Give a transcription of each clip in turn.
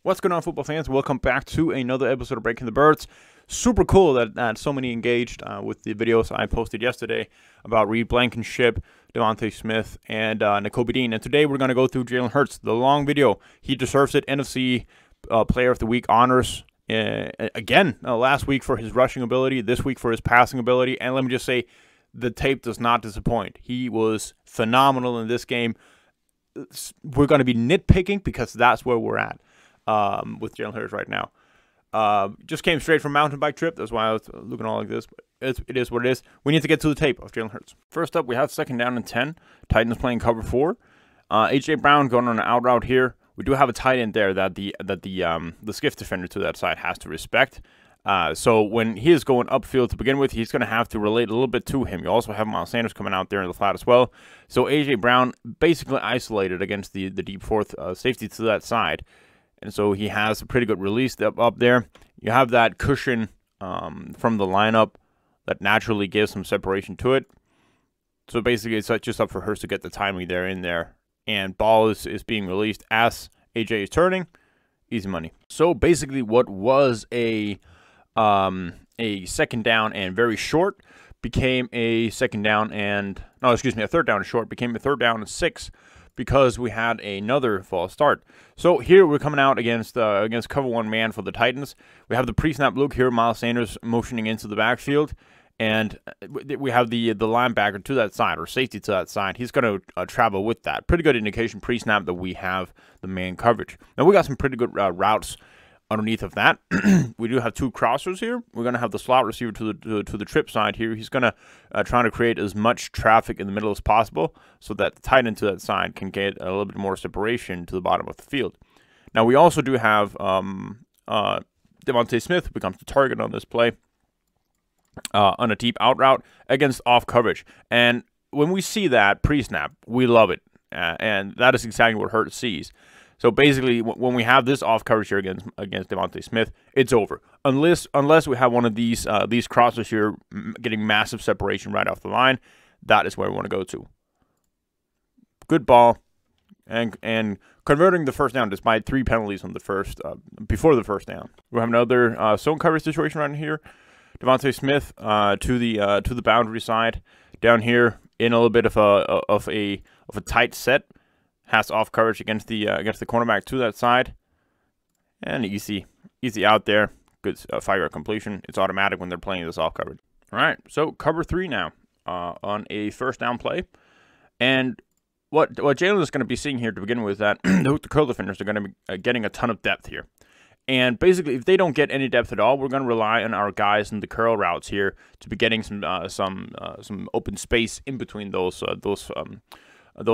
What's going on, football fans? Welcome back to another episode of Breaking the Birds. Super cool that so many engaged with the videos I posted yesterday about Reed Blankenship, Devontae Smith, and Nakobe Dean. And today we're going to go through Jalen Hurts, the long video. He deserves it. NFC Player of the Week honors again last week for his rushing ability, this week for his passing ability. And let me just say, the tape does not disappoint. He was phenomenal in this game. We're going to be nitpicking because that's where we're at. With Jalen Hurts right now. Just came straight from mountain bike trip. That's why I was looking all like this. But it is what it is. We need to get to the tape of Jalen Hurts. First up, we have 2nd down and 10. Titans playing cover 4. A.J. Brown going on an out route here. We do have a tight end there that the skiff defender to that side has to respect. So when he is going upfield to begin with, he's going to have to relate a little bit to him. You also have Miles Sanders coming out there in the flat as well. So A.J. Brown basically isolated against the deep fourth safety to that side. And so he has a pretty good release up there. You have that cushion from the lineup that naturally gives some separation to it. So basically, it's just up for Hurts to get the timing there in there. And ball is being released as AJ is turning. Easy money. So basically, what was a 2nd down and very short became a 2nd down and a 3rd down and short became a 3rd down and 6. Because we had another false start. So here we're coming out against cover 1 man for the Titans. We have the pre-snap look here, Miles Sanders motioning into the backfield, and we have the linebacker to that side, or safety to that side. He's going to travel with that. Pretty good indication pre-snap that we have the man coverage. Now we got some pretty good routes underneath of that. We do have 2 crossers here. We're going to have the slot receiver to the trip side here. He's going to try to create as much traffic in the middle as possible so that the tight end to that side can get a little bit more separation to the bottom of the field. Now, we also do have Devontae Smith, who becomes the target on this play on a deep out route against off coverage. And when we see that pre-snap, we love it. And that is exactly what Hurts sees. So basically, when we have this off coverage here against Devontae Smith, it's over. Unless we have one of these crossers here getting massive separation right off the line, that is where we want to go to. Good ball, and converting the 1st down despite 3 penalties on the first before the 1st down. We have another zone coverage situation right here. Devontae Smith to the boundary side down here in a little bit of a tight set. Has off coverage against the cornerback to that side, and easy out there. Good fire completion. It's automatic when they're playing this off coverage. All right, so cover 3 now on a 1st down play, and what Jalen is going to be seeing here to begin with is that the curl defenders are going to be getting a ton of depth here, and basically if they don't get any depth at all, we're going to rely on our guys in the curl routes here to be getting some open space in between those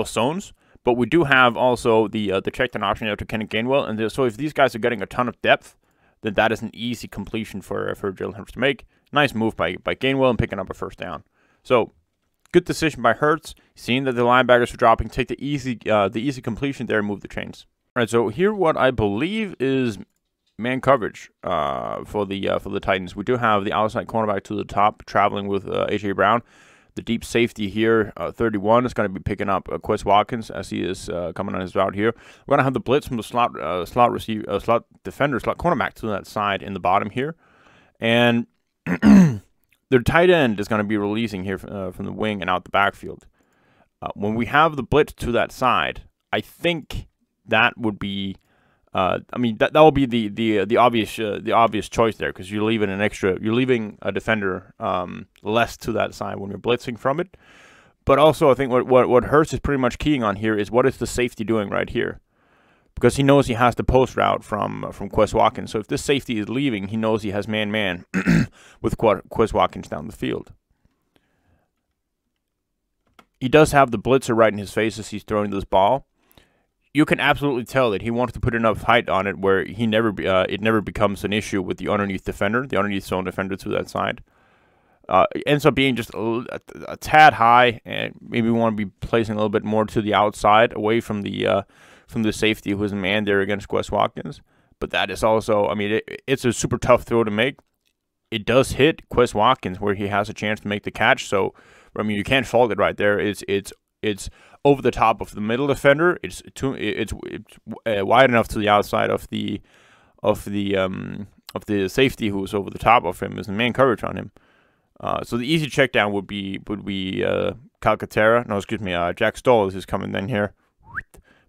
zones. But we do have also the check down option there to Kenny Gainwell, and so if these guys are getting a ton of depth, then that is an easy completion for Jalen Hurts to make. Nice move by Gainwell and picking up a 1st down. So good decision by Hurts, seeing that the linebackers are dropping, take the easy completion there and move the chains. All right, so here what I believe is man coverage for the Titans. We do have the outside cornerback to the top traveling with A.J. Brown. The deep safety here, 31, is going to be picking up Quez Watkins as he is coming on his route here. We're going to have the blitz from the slot defender, slot cornerback to that side in the bottom here. And their tight end is going to be releasing here from the wing and out the backfield. When we have the blitz to that side, I think that would be that will be the obvious choice there, because you're leaving a defender less to that side when you're blitzing from it. But also, I think what Hurts is pretty much keying on here is what is the safety doing right here, because he knows he has the post route from Quez Watkins. So if this safety is leaving, he knows he has man with Quez Watkins down the field. He does have the blitzer right in his face as he's throwing this ball. You can absolutely tell that he wants to put enough height on it where it never becomes an issue with the underneath defender, the underneath zone defender to that side. It ends up being just a tad high, and maybe we want to be placing a little bit more to the outside, away from the safety who is man there against Quez Watkins. But that is also, it's a super tough throw to make. It does hit Quez Watkins where he has a chance to make the catch. So, you can't fault it right there. It's over the top of the middle defender. It's wide enough to the outside of the safety who's over the top of him. Is the man coverage on him. So the easy check down would be Calcaterra. No, excuse me, Jack Stoll is coming in here.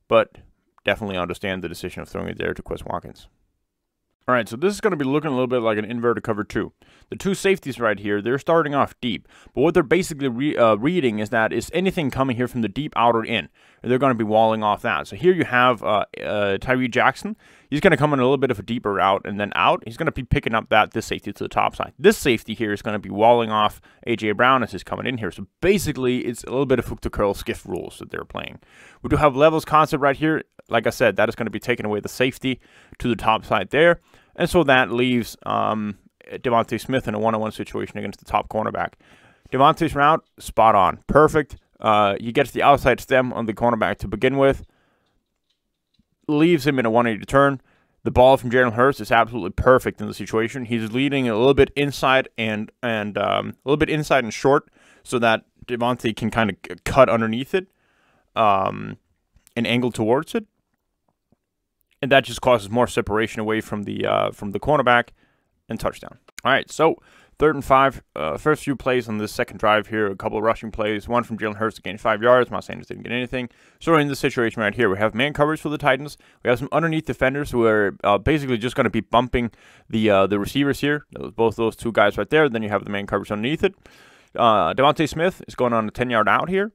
But definitely understand the decision of throwing it there to Quez Watkins. All right, so this is going to be looking a little bit like an inverted cover 2. The two safeties right here, they're starting off deep. But what they're basically reading is that is anything coming here from the deep out or in. They're going to be walling off that. So here you have Tyree Jackson. He's going to come in a little bit of a deeper route and then out. He's going to be picking up this safety to the top side. This safety here is going to be walling off A.J. Brown as he's coming in here. So basically, it's a little bit of hook to curl skiff rules that they're playing. We do have levels concept right here. Like I said, that is going to be taking away the safety to the top side there. And so that leaves Devontae Smith in a one-on-one situation against the top cornerback. Devontae's route, spot on. Perfect. He gets the outside stem on the cornerback to begin with. Leaves him in a 180 turn. The ball from Jalen Hurts is absolutely perfect in the situation. He's leading a little bit inside and a little bit inside and short so that Devontae can kind of cut underneath it and angle towards it. And that just causes more separation away from the cornerback and touchdown. All right, so 3rd and 5. First few plays on this second drive here, a couple of rushing plays. One from Jalen Hurts to gain 5 yards. Miles Sanders didn't get anything. So we're in this situation right here. We have man coverage for the Titans. We have some underneath defenders who are basically just going to be bumping the receivers here. Both those two guys right there. Then you have the man coverage underneath it. Devontae Smith is going on a 10-yard out here.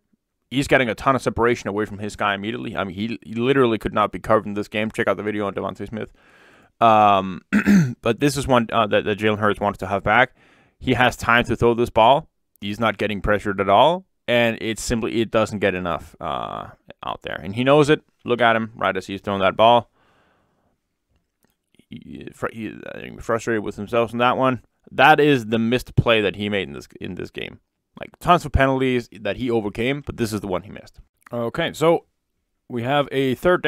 He's getting a ton of separation away from his guy immediately. I mean, he literally could not be covered in this game. Check out the video on Devontae Smith. But this is one that Jalen Hurts wants to have back. He has time to throw this ball. He's not getting pressured at all. And it doesn't get enough out there. And he knows it. Look at him right as he's throwing that ball. He's frustrated with himself in that one. That is the missed play that he made in this game. Like, tons of penalties that he overcame, but this is the one he missed. Okay, so we have a 2nd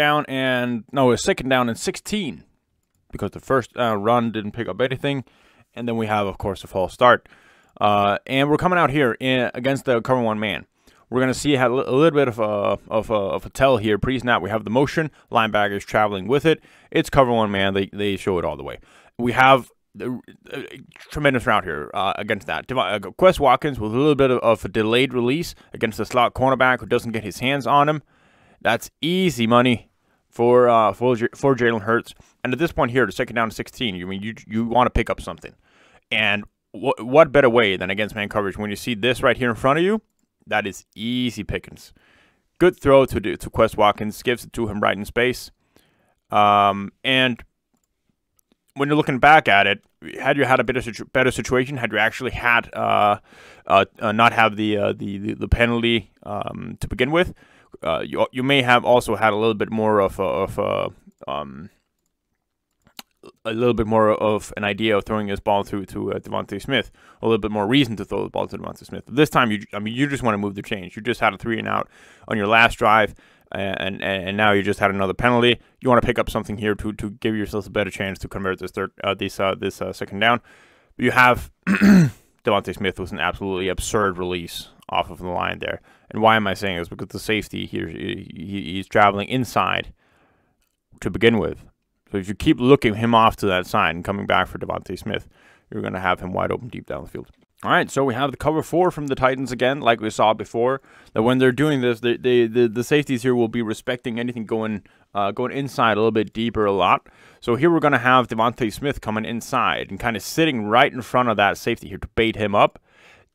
down and 16, because the first run didn't pick up anything. And then we have, of course, a false start. And we're coming out here against the cover 1 man. We're going to see a little bit of a tell here. Pre-snap, we have the motion. Linebackers traveling with it. It's cover 1 man. They show it all the way. We have tremendous route here against that. Quez Watkins with a little bit of a delayed release against the slot cornerback who doesn't get his hands on him. That's easy money for Jalen Hurts. And at this point here, the 2nd down and 16, you want to pick up something. And what better way than against man coverage when you see this right here in front of you? That is easy pickings. Good throw to Quez Watkins, gives it to him right in space. And when you're looking back at it, had you had a better situation, had you actually had not have the penalty to begin with, you may have also had a little bit more of an idea of throwing this ball to Devontae Smith, a little bit more reason to throw the ball to Devontae Smith. This time, you just want to move the chains. You just had a 3-and-out on your last drive. And now you just had another penalty. You want to pick up something here to give yourself a better chance to convert this 2nd down. You have Devontae Smith with an absolutely absurd release off of the line there. And why am I saying this? Because the safety here, he's traveling inside to begin with. So if you keep looking him off to that side and coming back for Devontae Smith, you're going to have him wide open deep down the field. All right, so we have the cover 4 from the Titans again, like we saw before. That when they're doing this, the safeties here will be respecting anything going inside a little bit deeper a lot. So here we're going to have Devontae Smith coming inside and kind of sitting right in front of that safety here to bait him up.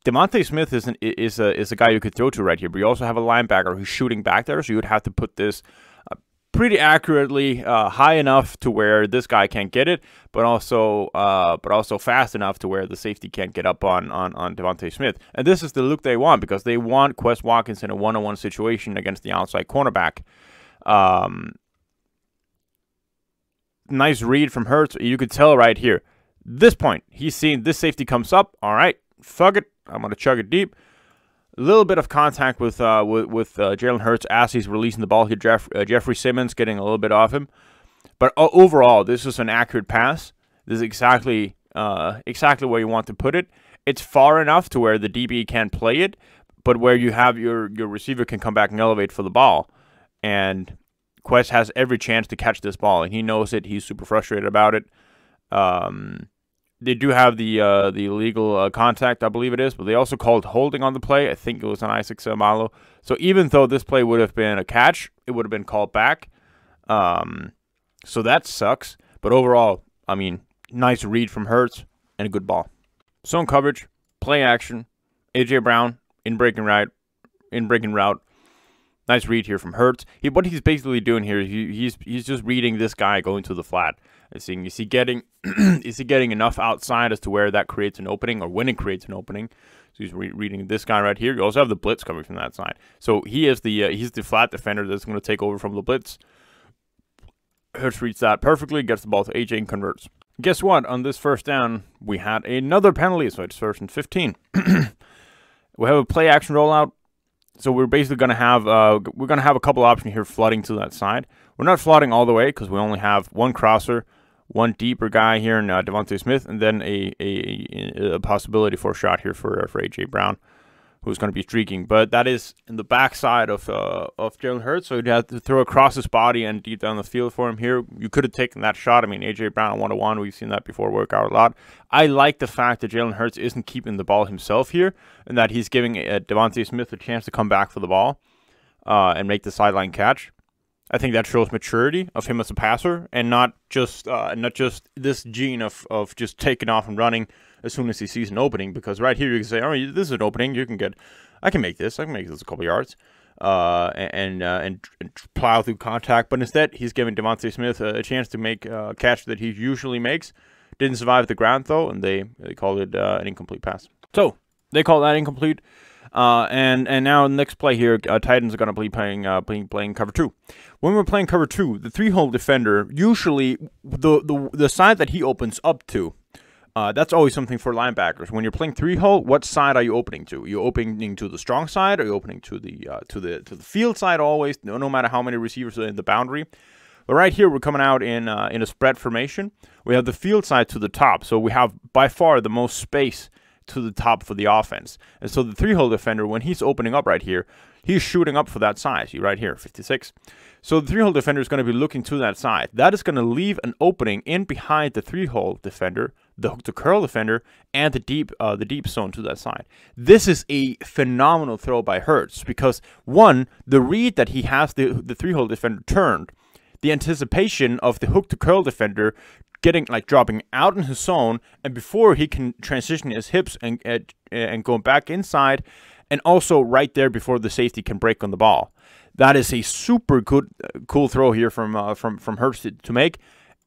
Devontae Smith is a guy you could throw to right here, but you also have a linebacker who's shooting back there, so you would have to put this pretty accurately high enough to where this guy can't get it, but also fast enough to where the safety can't get up on Devontae Smith. And this is the look they want, because they want Quez Watkins in a one-on-one situation against the outside cornerback. Nice read from Hurts. You could tell right here. This point, he's seeing this safety comes up. All right, fuck it. I'm going to chug it deep. A little bit of contact with Jalen Hurts as he's releasing the ball here. Jeffrey Simmons getting a little bit off him. But overall, this is an accurate pass. This is exactly where you want to put it. It's far enough to where the DB can play it, but where you have your receiver can come back and elevate for the ball. And Quest has every chance to catch this ball, and he knows it. He's super frustrated about it. They do have the illegal contact, I believe it is, but they also called holding on the play. I think it was on Isaac Seumalo. So even though this play would have been a catch, it would have been called back. So that sucks. But overall, I mean, nice read from Hurts and a good ball. Zone coverage, play action, A.J. Brown in breaking route. Nice read here from Hurts. What he's basically doing here, he's just reading this guy going to the flat and seeing, is he getting enough outside as to where that creates an opening, or when it creates an opening. So he's reading this guy right here. You also have the blitz coming from that side. So he is he's the flat defender that's going to take over from the blitz. Hurts reads that perfectly, gets the ball to AJ and converts. Guess what? On this first down, we had another penalty, so it's 1st and 15. We have a play action rollout. So we're basically going to have a couple options here flooding to that side. We're not flooding all the way because we only have one crosser, one deeper guy here in Devontae Smith, and then a possibility for a shot here for A.J. Brown, who's going to be streaking. But that is in the backside of Jalen Hurts, so you'd have to throw across his body and deep down the field for him here. You could have taken that shot. I mean, A.J. Brown 1-1, we've seen that before work out a lot. I like the fact that Jalen Hurts isn't keeping the ball himself here, and that he's giving Devontae Smith a chance to come back for the ball and make the sideline catch. I think that shows maturity of him as a passer, and not just this gene of just taking off and running as soon as he sees an opening. Because right here you can say, all right, this is an opening. I can make this a couple yards, and plow through contact. But instead, he's giving Devontae Smith a chance to make a catch that he usually makes. Didn't survive the ground though, and they called it an incomplete pass. So they call that incomplete. And now the next play here, Titans are going to be playing cover 2. When we're playing cover 2, the 3-hole defender, usually the side that he opens up to, that's always something for linebackers. When you're playing 3-hole, what side are you opening to? Are you opening to the strong side? Are you opening to the field side always? No matter how many receivers are in the boundary. But right here, we're coming out in a spread formation. We have the field side to the top, so we have by far the most space to the top for the offense. And so the 3-hole defender, when he's opening up right here, he's shooting up for that side. See right here, 56. So the 3-hole defender is going to be looking to that side. That is going to leave an opening in behind the 3-hole defender, the hook to curl defender, and the deep zone to that side. This is a phenomenal throw by Hurts because, one, the read that he has the 3-hole defender turned, the anticipation of the hook to curl defender dropping out in his zone, and before he can transition his hips and go back inside, and also right there before the safety can break on the ball. That is a super cool throw here from Hurts to make,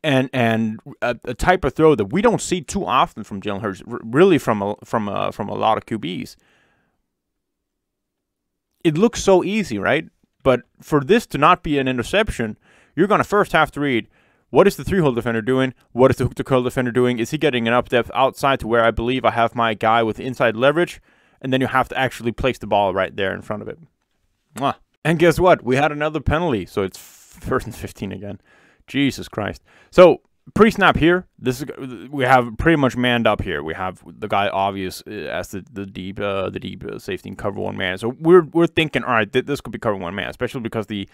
and a type of throw that we don't see too often from Jalen Hurts, really from a lot of QBs. It looks so easy, right? But for this to not be an interception, you're going to first have to read, what is the 3-hole defender doing? What is the hook to curl defender doing? Is he getting enough depth outside to where I believe I have my guy with inside leverage? And then you have to actually place the ball right there in front of it. Mwah. And guess what? We had another penalty, so it's 1st and 15 again. Jesus Christ. So pre-snap here, we have pretty much manned up here. We have the guy obvious as the deep safety and cover 1 man. So we're thinking, all right, this could be cover 1 man, especially because the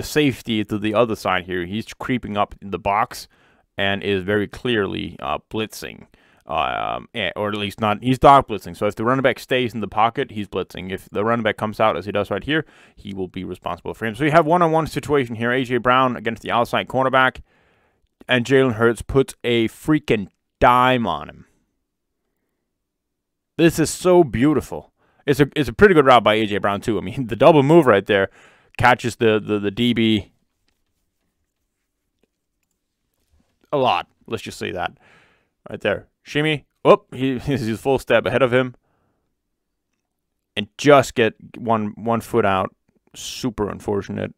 safety to the other side here, he's creeping up in the box and is very clearly blitzing. Or at least not, he's dog blitzing. So if the running back stays in the pocket, he's blitzing. If the running back comes out as he does right here, he will be responsible for him. So you have one-on-one situation here. A.J. Brown against the outside cornerback. And Jalen Hurts puts a freaking dime on him. This is so beautiful. It's a pretty good route by A.J. Brown, too. I mean, the double move right there catches the DB a lot. Let's just say that. Right there. Shimmy. Oh, he's a full step ahead of him. And just get one foot out. Super unfortunate.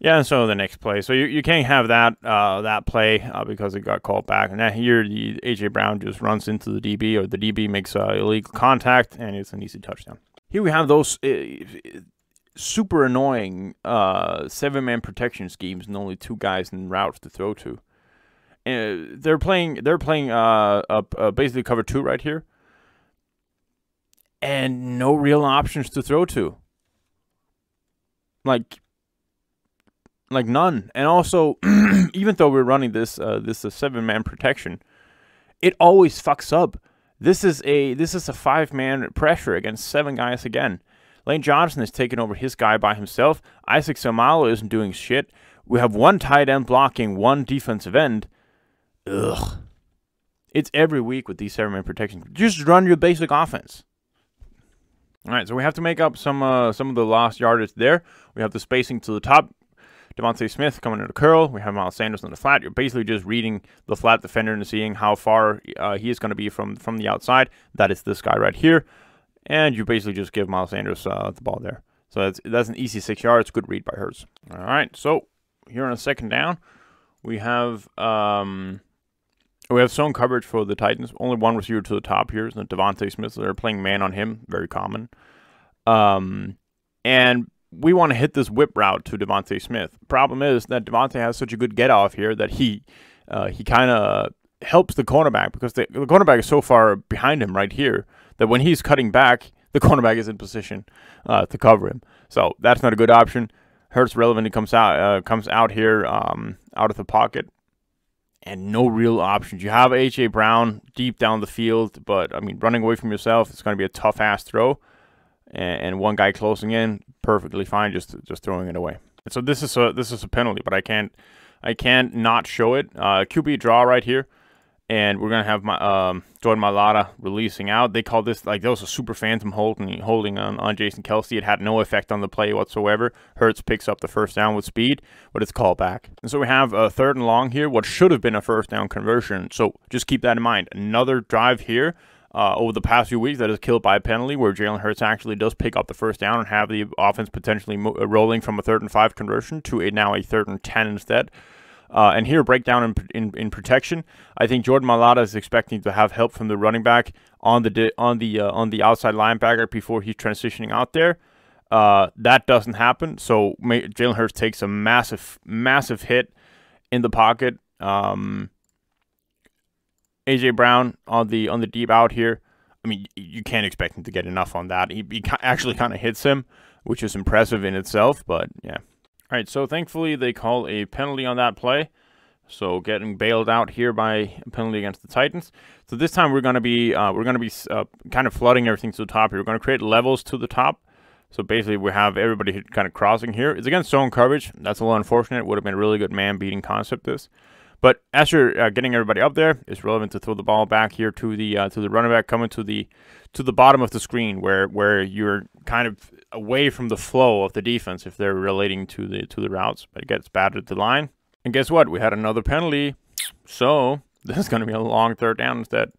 Yeah, and so the next play. So you can't have that play because it got called back. And now here, A.J. Brown just runs into the DB, or the DB makes illegal contact, and it's an easy touchdown. Here we have those super annoying 7-man protection schemes and only 2 guys in routes to throw to. They're playing basically cover 2 right here. and no real options to throw to. Like none. And also, even though we're running this 7-man protection, it always fucks up. This is a 5-man pressure against 7 guys again. Lane Johnson is taking over his guy by himself. Isaac Samalo isn't doing shit. We have 1 tight end blocking 1 defensive end. Ugh. It's every week with these 7-man protections. Just run your basic offense. All right, so we have to make up some of the lost yardage there. We have the spacing to the top. Devontae Smith coming into curl. We have Miles Sanders on the flat. You're basically just reading the flat defender and seeing how far he is going to be from the outside. That is this guy right here. And you basically just give Miles Sanders the ball there. So that's an easy 6 yards. Good read by Hurts. All right, so here on a second down, we have zone coverage for the Titans. Only 1 receiver to the top here is Devontae Smith. So they're playing man on him. Very common. And we want to hit this whip route to Devontae Smith. Problem is that Devontae has such a good get-off here that he kind of helps the cornerback because the cornerback is so far behind him right here that when he's cutting back, the cornerback is in position to cover him. So that's not a good option. Hurts relevantly comes out here out of the pocket, and no real options. You have A.J. Brown deep down the field, but, I mean, running away from yourself, it's going to be a tough-ass throw. And 1 guy closing in, perfectly fine, just throwing it away. And so this is a penalty, but I can't not show it. QB draw right here, and we're gonna have my Jordan Mailata releasing out. They call this like that was a super phantom holding on Jason Kelce. It had no effect on the play whatsoever. Hurts picks up the first down with speed, but it's called back. And so we have a 3rd and long here, what should have been a first down conversion. So just keep that in mind. Another drive here. Over the past few weeks that is killed by a penalty where Jalen Hurts actually does pick up the first down and have the offense potentially rolling from a 3rd and 5 conversion to now a 3rd and 10 instead. And here, breakdown in protection. I think Jordan Mailata is expecting to have help from the running back on the outside linebacker before he's transitioning out there. That doesn't happen, so Jalen Hurts takes a massive hit in the pocket. A.J. Brown on the deep out here. I mean, you can't expect him to get enough on that. He actually kind of hits him, which is impressive in itself, but yeah. All right, so thankfully they call a penalty on that play. So getting bailed out here by a penalty against the Titans. So this time we're going to be kind of flooding everything to the top here. We're going to create levels to the top. So basically we have everybody kind of crossing here. It's against zone coverage. That's a little unfortunate. It would have been a really good man-beating concept, this. But as you're getting everybody up there, it's relevant to throw the ball back here to the running back coming to the bottom of the screen where you're kind of away from the flow of the defense if they're relating to the routes. But it gets batted at the line. And guess what? We had another penalty. So this is going to be a long 3rd down instead.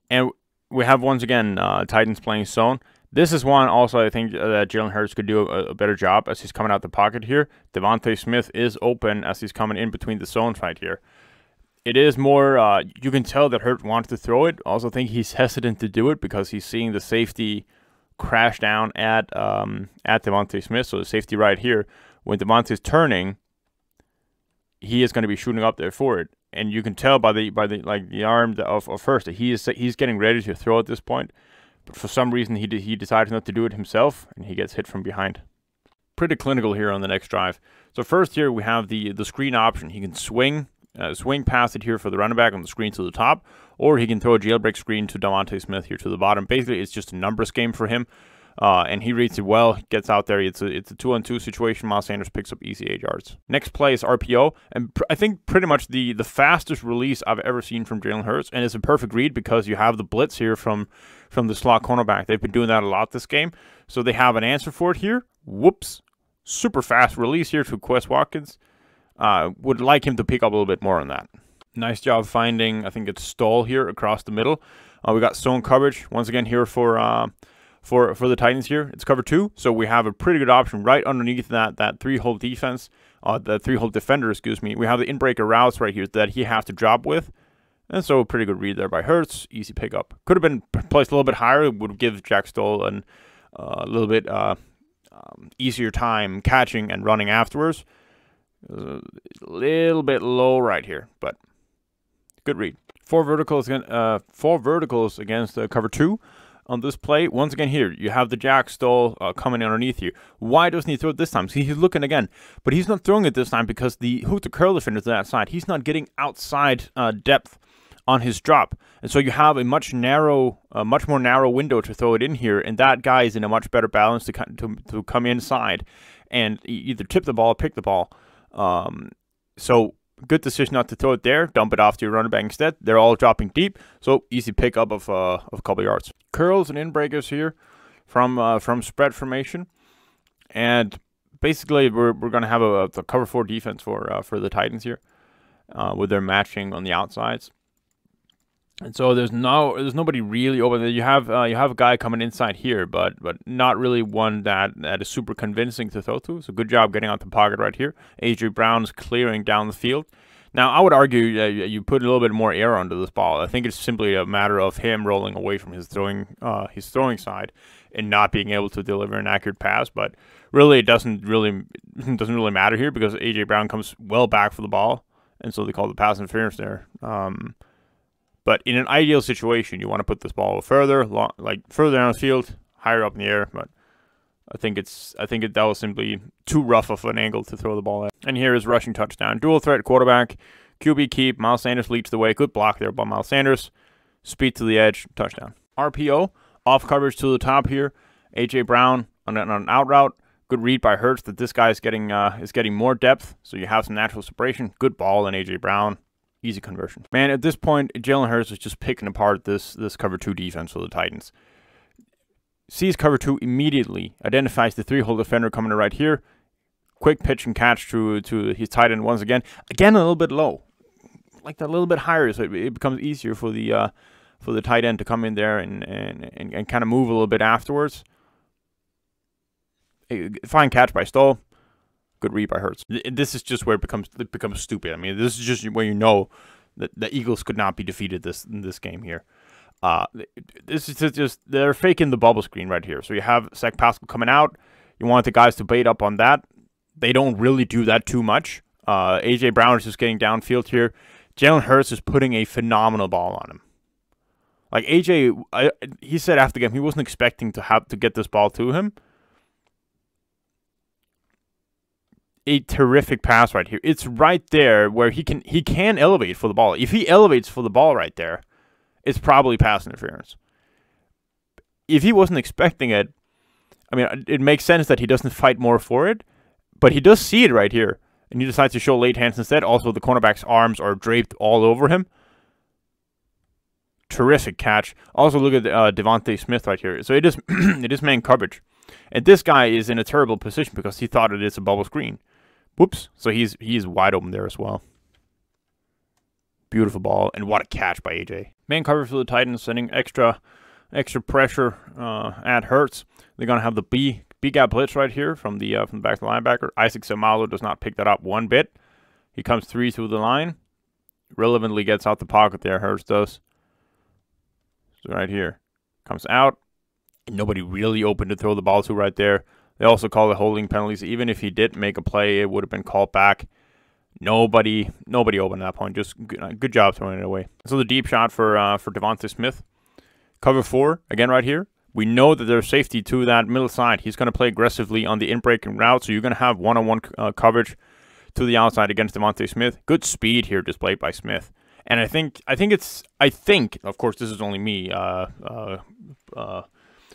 And we have once again Titans playing zone. This is one also I think that Jalen Hurts could do a better job as he's coming out the pocket here. Devontae Smith is open as he's coming in between the zones right here. It is more, you can tell that Hurts wants to throw it. Also think he's hesitant to do it because he's seeing the safety crash down at Devontae Smith. So the safety right here, when Devontae's turning, he is going to be shooting up there for it. And you can tell by the arm of Hurts that he's getting ready to throw at this point. But for some reason, he decided not to do it himself, and he gets hit from behind. Pretty clinical here on the next drive. So first here, we have the screen option. He can swing past it here for the running back on the screen to the top, or he can throw a jailbreak screen to Devontae Smith here to the bottom. Basically, it's just a numbers game for him, and he reads it well, gets out there. It's a 2-on-2 situation. Miles Sanders picks up easy 8 yards. Next play is RPO, and I think pretty much the fastest release I've ever seen from Jalen Hurts, and it's a perfect read because you have the blitz here from the slot cornerback. They've been doing that a lot this game, so they have an answer for it here. Whoops. Super fast release here to Quez Watkins. Would like him to pick up a little bit more on that. Nice job finding, I think it's Stoll here across the middle. We got zone coverage once again here for the Titans here. It's cover 2, so we have a pretty good option right underneath that 3-hole defense, the 3-hole defender, excuse me. We have the in-breaker routes right here that he has to drop with. And so a pretty good read there by Hurts. Easy pickup. Could have been placed a little bit higher. It would give Jack Stoll a little bit easier time catching and running afterwards. A little bit low right here, but good read. Four verticals against cover 2. on this play. Once again here, you have the jack stole coming underneath you. Why doesn't he throw it this time? See, he's looking again, but he's not throwing it this time because the hook to curl defender to that side. He's not getting outside depth on his drop, and so you have a much more narrow window to throw it in here, and that guy is in a much better balance to come inside and either tip the ball or pick the ball. So good decision not to throw it there. Dump it off to your running back instead. They're all dropping deep, so easy pickup of a couple yards. Curls and in breakers here from spread formation, and basically we're gonna have a cover 4 defense for the Titans here, with their matching on the outsides. And so there's nobody really open. You have a guy coming inside here, but not really one that is super convincing to throw to. So good job getting out the pocket right here. AJ Brown's clearing down the field. Now I would argue you put a little bit more air onto this ball. I think it's simply a matter of him rolling away from his throwing side and not being able to deliver an accurate pass. But really, it doesn't really matter here because AJ Brown comes well back for the ball, and so they call the pass interference there. But in an ideal situation, you want to put this ball further down the field, higher up in the air. But I think that was simply too rough of an angle to throw the ball at. And here is rushing touchdown. Dual threat quarterback, QB keep. Miles Sanders leads the way. Good block there by Miles Sanders. Speed to the edge, touchdown. RPO, off coverage to the top here. AJ Brown on an out route. Good read by Hurts that this guy is getting more depth, so you have some natural separation. Good ball in AJ Brown. Easy conversion. Man, at this point, Jalen Hurts is just picking apart this cover 2 defense for the Titans. Sees cover 2 immediately, identifies the 3-hole defender coming to right here. Quick pitch and catch to his tight end once again. Again, a little bit low. Like that, a little bit higher, so it becomes easier for the tight end to come in there and kind of move a little bit afterwards. A fine catch by Stoll. Good read by Hurts. This is just where it becomes stupid. I mean, this is just where you know that the Eagles could not be defeated in this game here. This is just they're faking the bubble screen right here. So you have Zach Pascal coming out. You want the guys to bait up on that. They don't really do that too much. AJ Brown is just getting downfield here. Jalen Hurts is putting a phenomenal ball on him. Like AJ, he said after the game he wasn't expecting to get this ball to him. A terrific pass right here. It's right there where he can elevate for the ball. If he elevates for the ball right there, it's probably pass interference. If he wasn't expecting it, I mean, it makes sense that he doesn't fight more for it, but he does see it right here, and he decides to show late hands instead. Also, the cornerback's arms are draped all over him. Terrific catch. Also, look at Devontae Smith right here. So it is man coverage, and this guy is in a terrible position because he thought it is a bubble screen. Whoops. So he's wide open there as well. Beautiful ball, and what a catch by AJ. Man coverage for the Titans, sending extra pressure at Hurts. They're gonna have the B gap blitz right here from the back of the linebacker. Isaac Seumalo does not pick that up one bit. He comes 3 through the line. Relevantly gets out the pocket there. Hurts does. So right here, comes out. Nobody really open to throw the ball to right there. They also call it holding penalties. Even if he did make a play, it would have been called back. Nobody open at that point. Just good job throwing it away. So the deep shot for Devontae Smith. Cover 4, again right here. We know that there's safety to that middle side. He's going to play aggressively on the in-breaking route, so you're going to have one-on-one coverage to the outside against Devontae Smith. Good speed here displayed by Smith. And I think, of course, this is only me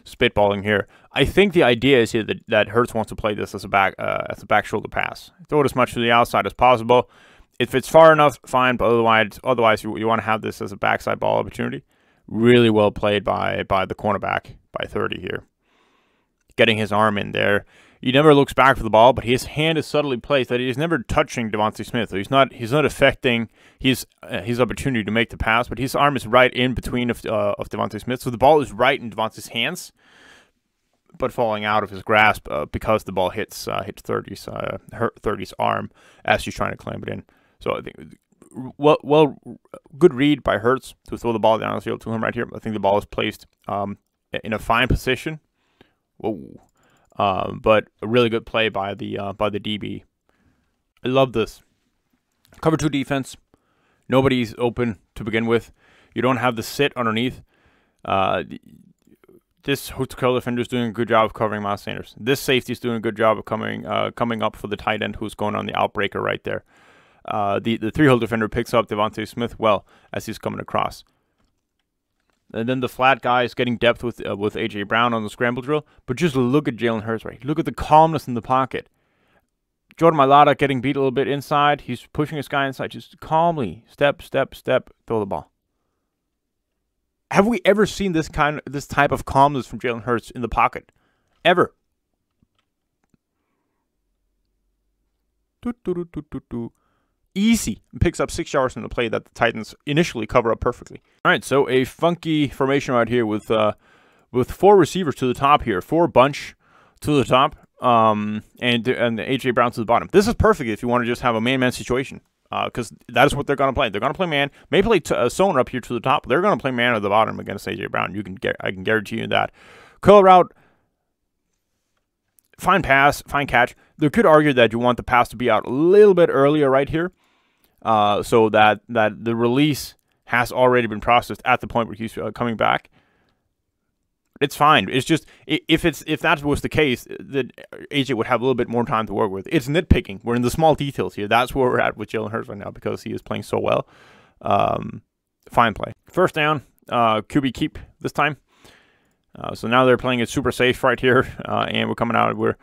spitballing here. I think the idea is here that Hurts wants to play this as a back shoulder pass. Throw it as much to the outside as possible. If it's far enough, fine. But otherwise, you want to have this as a backside ball opportunity. Really well played by the cornerback by 30 here, getting his arm in there. He never looks back for the ball, but his hand is subtly placed that he's never touching Devontae Smith. So he's not affecting his opportunity to make the pass, but his arm is right in between of Devontae Smith. So the ball is right in Devontae's hands, but falling out of his grasp because the ball hits 30's arm as he's trying to clamp it in. So I think good read by Hurts to throw the ball down the field to him right here. I think the ball is placed in a fine position. Whoa. But a really good play by the DB. I love this. Cover 2 defense. Nobody's open to begin with. You don't have the sit underneath. This hook-to-curl defender is doing a good job of covering Miles Sanders. This safety is doing a good job of coming up for the tight end who's going on the outbreaker right there. The three-hole defender picks up Devontae Smith well as he's coming across. And then the flat guy is getting depth with A.J. Brown on the scramble drill. But just look at Jalen Hurts, right? Look at the calmness in the pocket. Jordan Mailata getting beat a little bit inside. He's pushing his guy inside. Just calmly, step, step, step, throw the ball. Have we ever seen this type of calmness from Jalen Hurts in the pocket? Ever? Easy. And picks up 6 yards in the play that the Titans initially cover up perfectly. All right, so a funky formation right here with 4 receivers to the top here. 4 bunch to the top, and A.J. Brown to the bottom. This is perfect if you want to just have a man-man situation, because that is what they're going to play. They're going to play man. May play zone up here to the top. They're going to play man at the bottom against A.J. Brown. I can guarantee you that. Curl route. Fine pass, fine catch. They could argue that you want the pass to be out a little bit earlier right here, so that the release has already been processed at the point where he's coming back. It's fine. It's just if that was the case, that AJ would have a little bit more time to work with. It's nitpicking. We're in the small details here. That's where we're at with Jalen Hurts right now because he is playing so well. Fine play. First down. QB keep this time. So now they're playing it super safe right here, and we're coming out. We're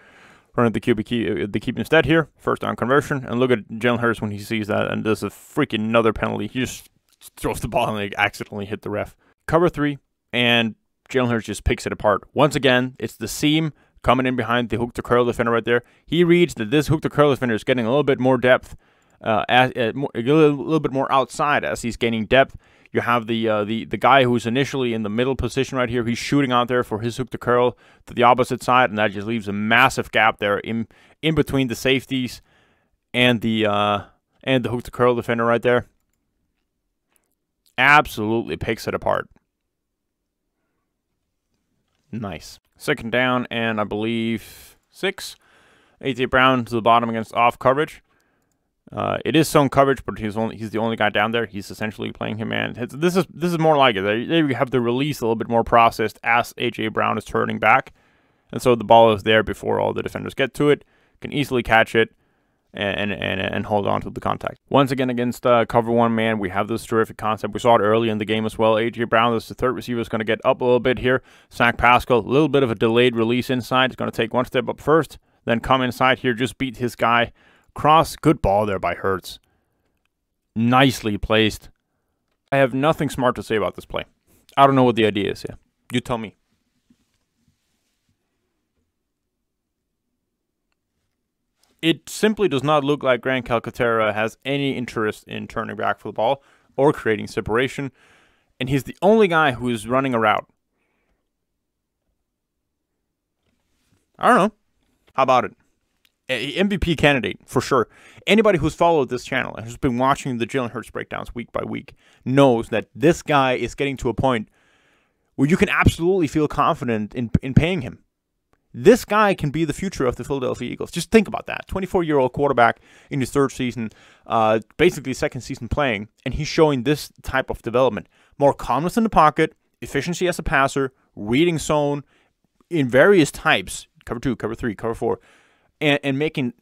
running the QB keep instead here. First down conversion, and look at Jalen Hurts when he sees that, and does a freaking another penalty. He just throws the ball and they accidentally hit the ref. Cover 3, and Jalen Hurts just picks it apart. Once again, it's the seam coming in behind the hook to curl defender right there. He reads that this hook to curl defender is getting a little bit more depth, a little bit more outside as he's gaining depth. You have the guy who's initially in the middle position right here. He's shooting out there for his hook to curl to the opposite side, and that just leaves a massive gap there in between the safeties and the hook to curl defender right there. Absolutely picks it apart. Nice. Second down, and I believe 6. A.J. Brown to the bottom against off coverage. It is zone coverage, but he's the only guy down there. He's essentially playing him man. This is more like it. They have the release a little bit more processed as A.J. Brown is turning back, and so the ball is there before all the defenders get to it. Can easily catch it and hold on to the contact. Once again against cover 1 man, we have this terrific concept. We saw it early in the game as well. A.J. Brown, as the third receiver, is going to get up a little bit here. Zach Pascal, a little bit of a delayed release inside. He's going to take one step up first, then come inside here, just beat his guy. Cross, good ball there by Hurts. Nicely placed. I have nothing smart to say about this play. I don't know what the idea is here. You tell me. It simply does not look like Grant Calcaterra has any interest in turning back for the ball or creating separation, and he's the only guy who is running a route. I don't know. How about it? MVP candidate, for sure. Anybody who's followed this channel and who's been watching the Jalen Hurts breakdowns week by week knows that this guy is getting to a point where you can absolutely feel confident in paying him. This guy can be the future of the Philadelphia Eagles. Just think about that. 24-year-old quarterback in his third season, basically second season playing, and he's showing this type of development. More calmness in the pocket, efficiency as a passer, reading zone in various types, cover 2, cover 3, cover 4, and making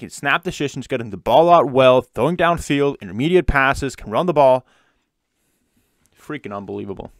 snap decisions, getting the ball out well, throwing downfield, intermediate passes, can run the ball. Freaking unbelievable.